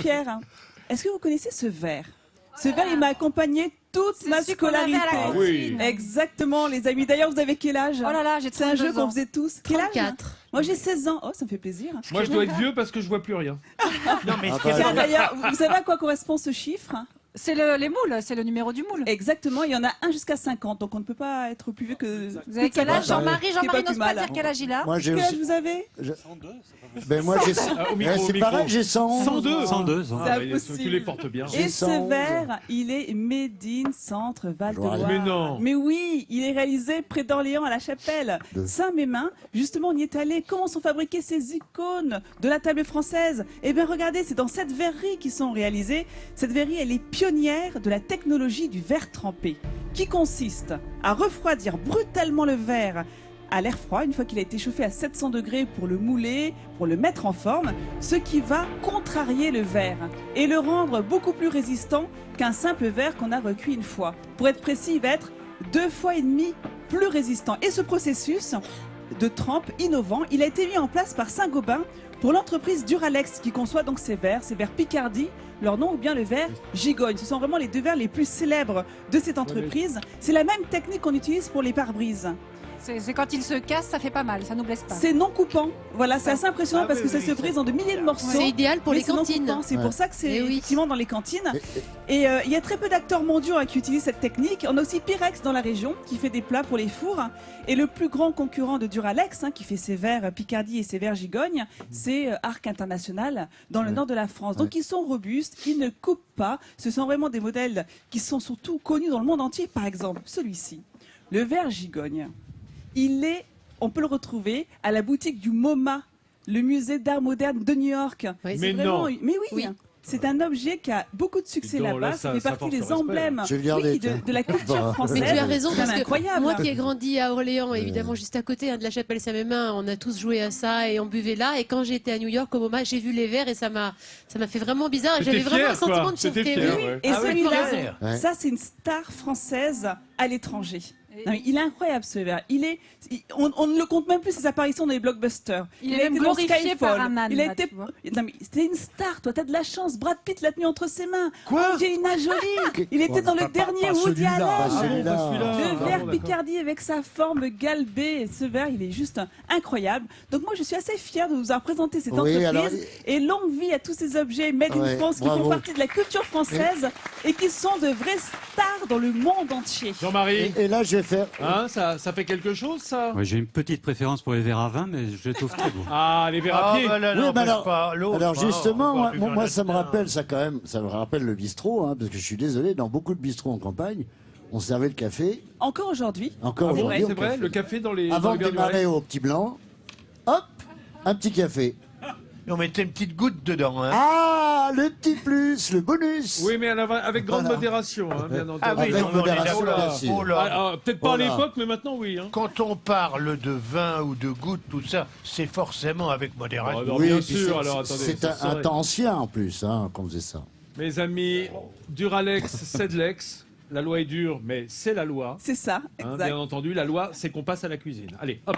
Pierre, est-ce que vous connaissez ce verre? Ce verre, il m'a accompagné toute ma scolarité. Ah oui. Exactement, les amis. D'ailleurs, vous avez quel âge? Oh là là, j'ai C'est un 32 jeu qu'on ans. faisait tous. Quel âge? 34. Moi, j'ai 16 ans. Oh, ça me fait plaisir. Moi, je dois être vieux parce que je vois plus rien. Non, mais Tiens, d'ailleurs, vous savez à quoi correspond ce chiffre? C'est les moules, c'est le numéro du moule. Exactement, il y en a un jusqu'à 50, donc on ne peut pas être plus vieux que... Vous avez quel âge, Jean-Marie? Ce qui est Jean-Marie pas n'ose plus pas mal. dire quel âge il a. Moi, j'ai Quel âge aussi. vous avez? Ben moi, j'ai. Au micro, au C'est micro. pareil, j'ai 111. 102. 102. Ah, C'est bah, impossible. tu les portes bien. Et J'ai ce 111. verre, il est Made in Centre Val de Joie. Loire. Mais non. Mais oui, il est réalisé près d'Orléans à la Chapelle. De- Saint-Mémin, justement, on y est allé. Comment sont fabriquées ces icônes de la table française? Eh bien, regardez, c'est dans cette verrerie qu'ils sont réalisées. Cette verrerie, elle est pionnière de la technologie du verre trempé, qui consiste à refroidir brutalement le verre à l'air froid, une fois qu'il a été chauffé à 700 degrés pour le mouler, pour le mettre en forme, ce qui va contrarier le verre et le rendre beaucoup plus résistant qu'un simple verre qu'on a recuit une fois. Pour être précis, il va être 2,5 fois plus résistant. Et ce processus de trempe innovant, il a été mis en place par Saint-Gobain pour l'entreprise Duralex qui conçoit donc ces verres Picardie, leur nom, ou bien le verre Gigogne. Ce sont vraiment les deux verres les plus célèbres de cette entreprise. C'est la même technique qu'on utilise pour les pare-brises. C'est quand il se casse, ça fait pas mal, ça nous blesse pas. C'est non coupant. Voilà, c'est assez impressionnant Ah parce oui, que ça oui, se ça- brise en de milliers de morceaux. C'est idéal pour mais les c'est non cantines. coupant. C'est Ouais. pour ça que c'est Eh oui. effectivement dans les cantines. Et- Et il y a très peu d'acteurs mondiaux qui utilisent cette technique. On a aussi Pyrex dans la région qui fait des plats pour les fours. Et le plus grand concurrent de Duralex, qui fait ses verres Picardie et ses verres Gigogne, c'est Arc International dans le nord de la France. Donc ils sont robustes, ils ne coupent pas. Ce sont vraiment des modèles qui sont surtout connus dans le monde entier. Par exemple, celui-ci, le verre Gigogne. On peut le retrouver à la boutique du MoMA, le musée d'art moderne de New York. Oui, Mais C'est vraiment- non. Mais oui. Oui. C'est un objet qui a beaucoup de succès Dis donc, là-bas. là, Ça ça- fait ça partie porte des respect. emblèmes Je vais le garder, oui, tiens. de la culture Bah. française. Mais tu as raison, C'est parce que incroyable. moi qui ai grandi à Orléans, évidemment juste à côté de la chapelle Saint-Mémin, on a tous joué à ça et on buvait là. Et quand j'étais à New York, au MoMA, j'ai vu les verres et ça m'a fait vraiment bizarre. Et T'étais j'avais vraiment un fier, quoi. sentiment de T'étais fierté. fier, oui. ouais. Et Ah oui, celui-là, fier. Ouais. ça c'est une star française à l'étranger. Non, mais il est incroyable ce verre. On ne le compte même plus ses apparitions dans les blockbusters. Il est a même été dans glorifié Skyfall. par un âne, Il a là, été... tu vois. Non, mais c'était une star, toi. T'as de la chance. Brad Pitt l'a tenu entre ses mains. Quoi Angelina Jolie. Il était dans le dernier pas Woody celui-là. Allen. Pas celui-là. Le Ah, verre bon, d'accord. Picardie avec sa forme galbée, ce verre, il est juste incroyable. Donc moi, je suis assez fière de vous avoir présenté cette Oui, entreprise alors- et longue vie à tous ces objets made in Ouais, France qui bravo. font partie de la culture française et qui sont de vraies stars dans le monde entier. Jean-Marie, Et là, je vais faire. hein, ça fait quelque chose, ça? Ouais, j'ai une petite préférence pour les verres à vin, mais je les trouve très beaux. Ah, les verres à Ah, pied. bah là, Oui, n'empêche mais alors, pas l'autre, alors hein, justement, on va moi, plus moi, faire moi, la ça me star. rappelle ça quand même, ça me rappelle le bistrot, parce que je suis désolé, dans beaucoup de bistrots en campagne, on servait le café, Encore aujourd'hui. encore Ah bon, aujourd'hui, c'est on vrai, café. le café dans les. Avant dans de les verres du démarrer Reste. au petit blanc, hop, un petit café. Et on mettait une petite goutte dedans. Hein. Ah, le petit plus, le bonus. Oui, mais avec grande Voilà. modération, hein, bien entendu. Ah oui, Avec non, mais on est modération, d'accord. bien sûr. Oh là. Peut-être pas à Oh là. l'époque, mais maintenant, oui. Hein. Quand on parle de vin ou de goutte, tout ça, c'est forcément avec modération. Oh, non. Oui, bien puis sûr, c'est- alors, attendez, c'est ça un serait- temps ancien en plus qu'on faisait ça. Mes amis, Duralex, Sedlex, la loi est dure, mais c'est la loi. C'est ça, Hein, exact. bien entendu, la loi, c'est qu'on passe à la cuisine. Allez, hop.